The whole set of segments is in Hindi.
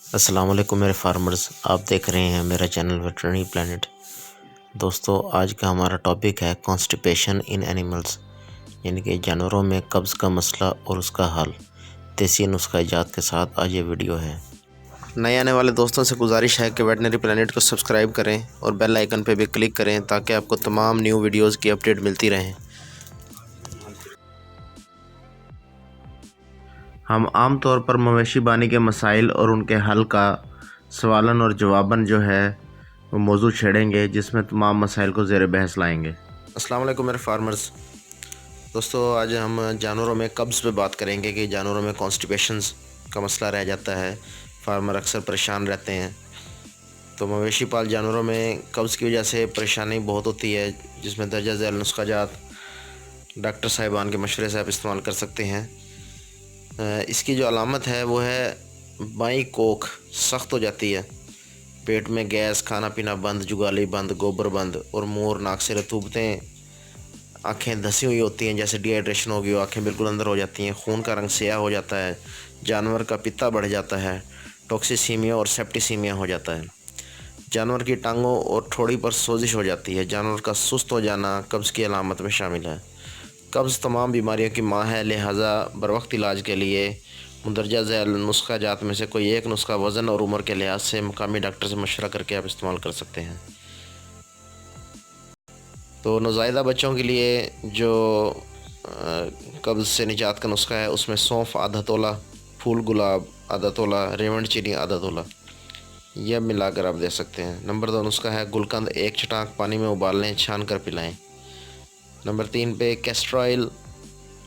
अस्सलाम वालेकुम मेरे फार्मर्स, आप देख रहे हैं मेरा चैनल वेटरनरी प्लानट। दोस्तों, आज का हमारा टॉपिक है कॉन्स्टिपेशन इन एनिमल्स, यानी कि जानवरों में कब्ज़ का मसला और उसका हल। देसी नुस्खा इजाद के साथ आज ये वीडियो है। नए आने वाले दोस्तों से गुजारिश है कि वेटरनरी प्लानट को सब्सक्राइब करें और बेल आइकन पर भी क्लिक करें ताकि आपको तमाम न्यू वीडियोज़ की अपडेट मिलती रहें। हम आम तौर पर मवेशी बानी के मसाइल और उनके हल का सवालन और जवाबन जो है वो मौजूद छेड़ेंगे, जिसमें तमाम मसाइल को ज़ेर बहस लाएंगे। अस्सलाम वालेकुम मेरे फार्मर्स। दोस्तों, आज हम जानवरों में कब्ज़ पे बात करेंगे कि जानवरों में कॉन्स्टिपेशंस का मसला रह जाता है। फार्मर अक्सर परेशान रहते हैं। तो मवेशी पाल जानवरों में कब्ज़ की वजह से परेशानी बहुत होती है, जिसमें दर्जा झेल नुस्खा जात डॉक्टर साहिबान के मशवरे से आप इस्तेमाल कर सकते हैं। इसकी जो अलामत है वो है बाई कोख सख्त हो जाती है, पेट में गैस, खाना पीना बंद, जुगाली बंद, गोबर बंद और मुँह और नाक से रतूबतें, आँखें धसी हुई होती हैं जैसे डिहाइड्रेशन हो गई हो, आँखें बिल्कुल अंदर हो जाती हैं, खून का रंग स्याह हो जाता है, जानवर का पित्ता बढ़ जाता है, टॉक्सिसीमिया और सेप्टिसीमिया हो जाता है, जानवर की टांगों और ठोड़ी पर सोजिश हो जाती है, जानवर का सुस्त हो जाना कब्ज़ की अलामत में शामिल है। कब्ज़ तमाम बीमारियों की माँ है, लिहाजा बर वक्त इलाज के लिए मुंदरजा झैल नुस्खा जात में से कोई एक नुस्खा वज़न और उम्र के लिहाज से मुकामी डॉक्टर से मशवरा करके आप इस्तेमाल कर सकते हैं। तो नौज़ायदा बच्चों के लिए जो कब्ज़ से निजात का नुस्खा है, उसमें सौंफ आधा तोला, फूल गुलाब आधा तोला, रेवंड चीनी आधा तोला, यह मिलाकर आप दे सकते हैं। नंबर 2 नुस्खा है गुलकंद 1 छटाक पानी में उबाल लें, छान कर पिलाएँ। नंबर 3 पे कैस्ट्रॉयल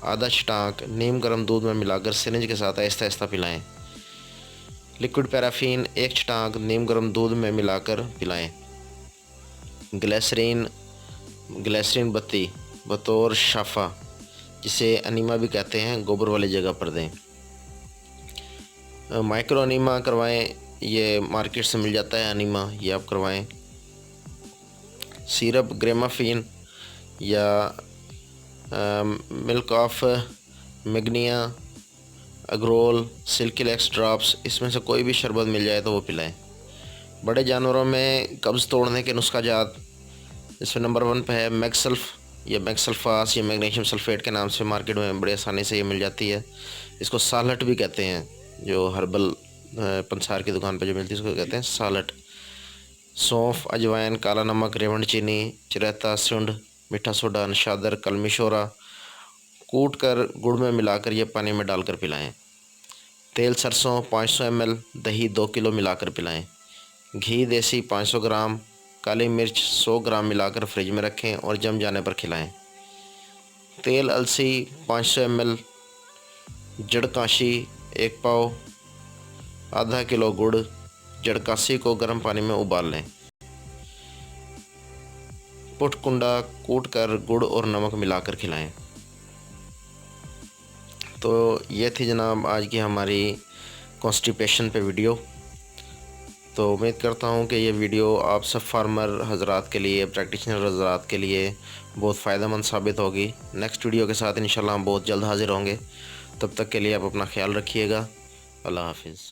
आधा छटाक नीम गर्म दूध में मिलाकर सिरिंज के साथ आहिस्ता आहिस्ता पिलाएं। लिक्विड पैराफीन 1 छटाक नीम गर्म दूध में मिलाकर पिलाएं। ग्लिसरीन बत्ती बतौर शाफा, जिसे अनीमा भी कहते हैं, गोबर वाली जगह पर दें। माइक्रो अनीमा करवाएं, ये मार्केट से मिल जाता है अनीमा, ये आप करवाएं। सिरप ग्रेमाफीन या मिल्क ऑफ मैग्निया, अग्रोल, सिल्कीलेक्स ड्रॉप्स, इसमें से कोई भी शरबत मिल जाए तो वो पिलाएं। बड़े जानवरों में कब्ज़ तोड़ने के नुस्खा जात, इसमें नंबर 1 पे है मैक्सल्फ या मैक्सल्फास या मैग्नीशियम सल्फेट के नाम से मार्केट में बड़े आसानी से ये मिल जाती है। इसको सालट भी कहते हैं, जो हर्बल पंसार की दुकान पर जो मिलती है उसको कहते हैं सालट। सौंफ, अजवाइन, काला नमक, रेवंड चीनी, चिरैता, सुंड, मीठा सोडा, नशादर, कलमी शोरा कूट कर गुड़ में मिलाकर ये पानी में डालकर पिलाएं। तेल सरसों 500 ml, दही 2 किलो मिलाकर पिलाएं। घी देसी 500 ग्राम, काली मिर्च 100 ग्राम मिलाकर फ्रिज में रखें और जम जाने पर खिलाएं। तेल अलसी 500 ml, जड़काशी 1 पाव, आधा किलो गुड़, जड़काशी को गर्म पानी में उबाल लें। पुटकुंडा कूट कर गुड़ और नमक मिलाकर खिलाएं। तो ये थी जनाब आज की हमारी कॉन्स्टिपेशन पे वीडियो। तो उम्मीद करता हूँ कि ये वीडियो आप सब फार्मर हजरात के लिए, प्रैक्टिशनर हजरात के लिए बहुत फ़ायदेमंद साबित होगी। नेक्स्ट वीडियो के साथ इंशाल्लाह हम बहुत जल्द हाजिर होंगे। तब तक के लिए आप अपना ख्याल रखिएगा। अल्लाह हाफिज़।